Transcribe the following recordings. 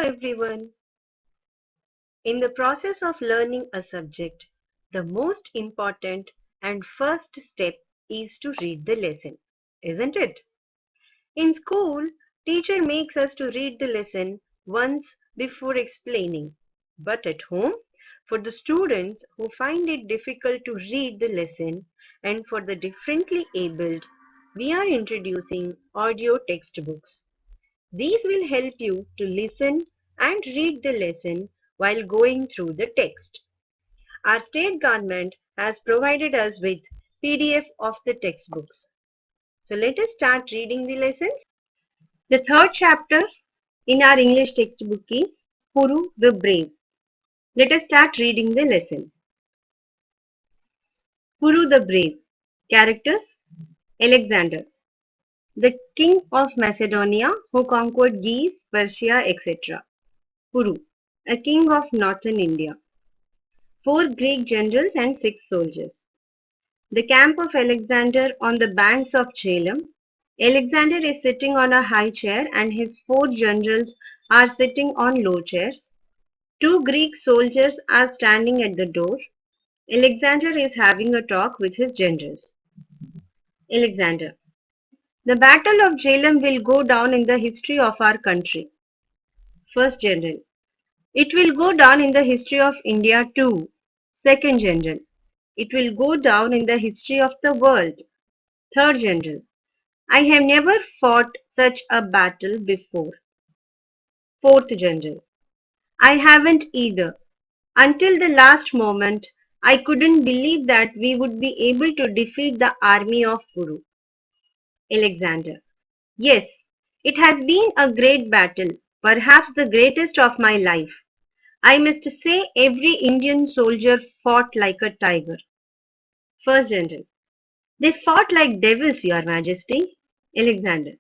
everyone. In the process of learning a subject, the most important and first step is to read the lesson, isn't it? In school, teacher makes us to read the lesson once before explaining. But at home, for the students who find it difficult to read the lesson and for the differently abled, we are introducing audio textbooks. These will help you to listen and read the lesson while going through the text. Our state government has provided us with PDF of the textbooks. So let us start reading the lessons. The third chapter in our English textbook is Puru the Brave. Let us start reading the lesson. Puru the Brave. Characters: Alexander, the king of Macedonia who conquered Greece, Persia, etc. Puru, a king of northern India. 4 Greek generals and 6 soldiers. The camp of Alexander on the banks of Jhelum. Alexander is sitting on a high chair and his 4 generals are sitting on low chairs. 2 Greek soldiers are standing at the door. Alexander is having a talk with his generals. Alexander. The battle of Jhelum will go down in the history of our country. First general. It will go down in the history of India too. Second general. It will go down in the history of the world. Third general. I have never fought such a battle before. Fourth general. I haven't either. Until the last moment, I couldn't believe that we would be able to defeat the army of Kuru. Alexander. Yes, it has been a great battle, perhaps the greatest of my life. I must say every Indian soldier fought like a tiger. First General. They fought like devils, Your Majesty. Alexander.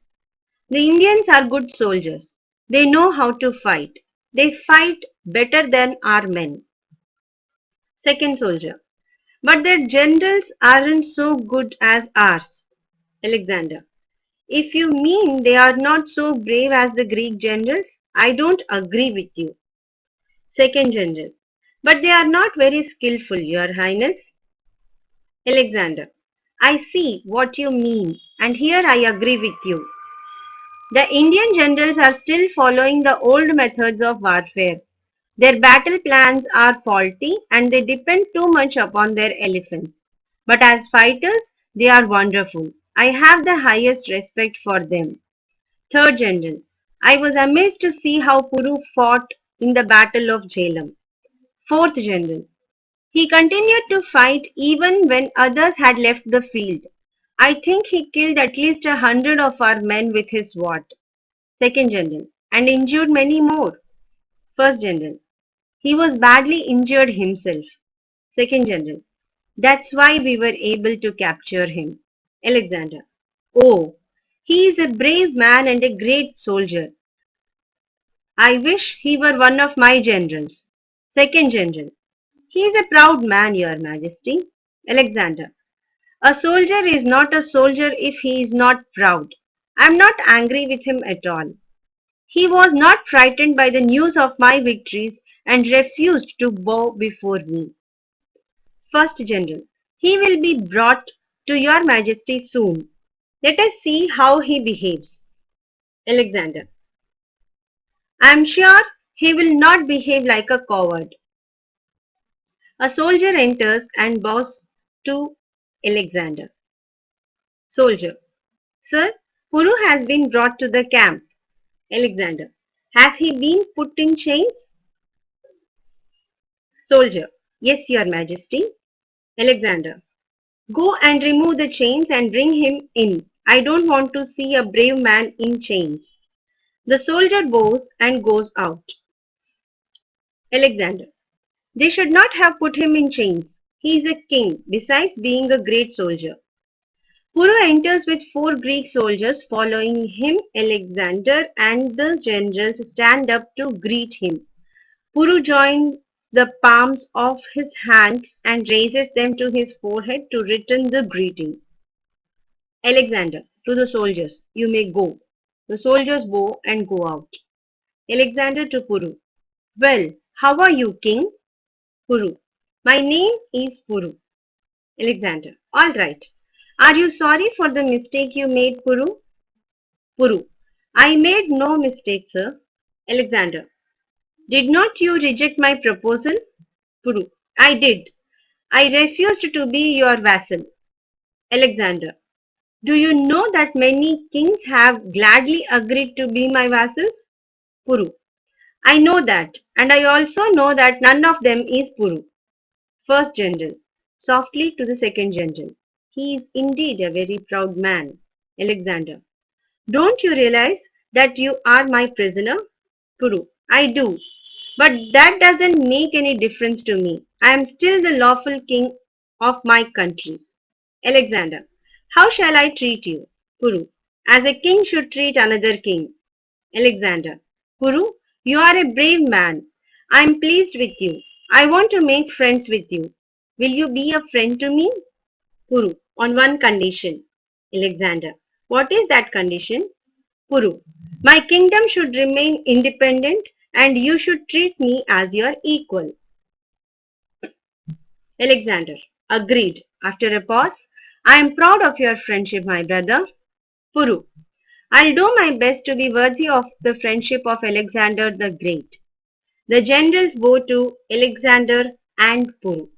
The Indians are good soldiers. They know how to fight. They fight better than our men. Second soldier. But their generals aren't so good as ours. Alexander. If you mean they are not so brave as the Greek generals, I don't agree with you. Second general. But they are not very skillful, Your Highness. Alexander. I see what you mean, and here I agree with you. The Indian generals are still following the old methods of warfare. Their battle plans are faulty and they depend too much upon their elephants. But as fighters, they are wonderful. I have the highest respect for them. Third General. I was amazed to see how Puru fought in the Battle of Jhelum. Fourth General. He continued to fight even when others had left the field. I think he killed at least 100 of our men with his sword. Second General. And injured many more. First General. He was badly injured himself. Second General. That's why we were able to capture him. Alexander. Oh, he is a brave man and a great soldier. I wish he were one of my generals. Second General. He is a proud man, Your Majesty. Alexander. A soldier is not a soldier if he is not proud. I am not angry with him at all. He was not frightened by the news of my victories and refused to bow before me. First General. He will be brought to Your Majesty soon. Let us see how he behaves. Alexander. I am sure he will not behave like a coward. A soldier enters and bows to Alexander. Soldier. Sir, Puru has been brought to the camp. Alexander. Has he been put in chains? Soldier. Yes, Your Majesty. Alexander. Go and remove the chains and bring him in. I don't want to see a brave man in chains. The soldier bows and goes out. Alexander. They should not have put him in chains. He is a king, besides being a great soldier. Puru enters with 4 Greek soldiers following him. Alexander and the generals stand up to greet him. Puru joins the palms of his hands and raises them to his forehead to return the greeting. Alexander, to the soldiers, you may go. The soldiers bow and go out. Alexander to Puru. Well, how are you, king? Puru. My name is Puru. Alexander. All right. Are you sorry for the mistake you made, Puru? Puru. I made no mistake, sir. Alexander. Did not you reject my proposal? Puru. I did. I refused to be your vassal. Alexander. Do you know that many kings have gladly agreed to be my vassals? Puru. I know that, and I also know that none of them is Puru. First General. Softly to the Second General. He is indeed a very proud man. Alexander. Don't you realize that you are my prisoner? Puru. I do. But that doesn't make any difference to me. I am still the lawful king of my country. Alexander. How shall I treat you? Puru. As a king should treat another king. Alexander. Puru, you are a brave man. I am pleased with you. I want to make friends with you. Will you be a friend to me? Puru. On one condition. Alexander. What is that condition? Puru. My kingdom should remain independent and you should treat me as your equal. Alexander. Agreed. After a pause. I am proud of your friendship, my brother. Puru. I'll do my best to be worthy of the friendship of Alexander the Great. The generals bow to Alexander and Puru.